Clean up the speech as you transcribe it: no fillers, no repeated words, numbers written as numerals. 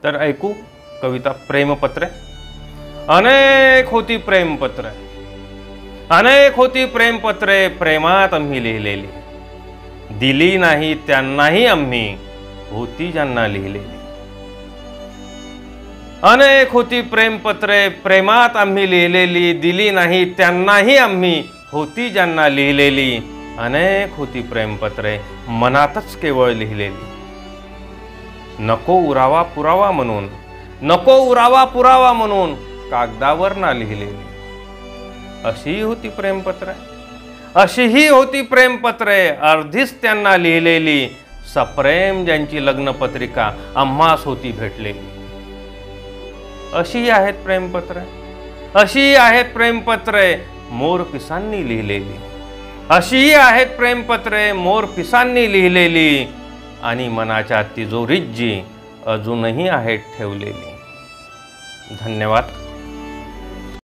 तर ऐकू कविता प्रेमपत्रे। अनेक होती प्रेमपत्रे, अनेक होती प्रेमपत्रे प्रेमात आम्ही लिहिलेली, दिली नाही त्यांनाही आम्ही होती ज्यांना लिहिलेली। अनेक होती प्रेमपत्रे प्रेमात आम्ही लिहिलेली, दिली नाही त्यांनाही आम्ही होती ज्यांना लिहिलेली। अनेक होती प्रेमपत्रे मनातच केवळ लिहिलेली, नको उरावा पुरावा म्हणून, नको उरावा पुरावा म्हणून कागदावर ना लिहिलेली। अशी होती प्रेमपत्रे, अशीही होती प्रेमपत्रे अर्धीच त्यांना लिहिलेली, सप्रेम ज्यांची लग्नपत्रिका आम्हास होती भेटलेली। अशी आहेत प्रेमपत्रे, अशी आहेत प्रेमपत्रे मोर पिसांनी लिहिलेली, अशी आहेत प्रेमपत्रे मोर पिसांनी लिहिलेली, आणि मनाच्या तिजोरीत जी अजूनही आहेत ठेवलेली। धन्यवाद।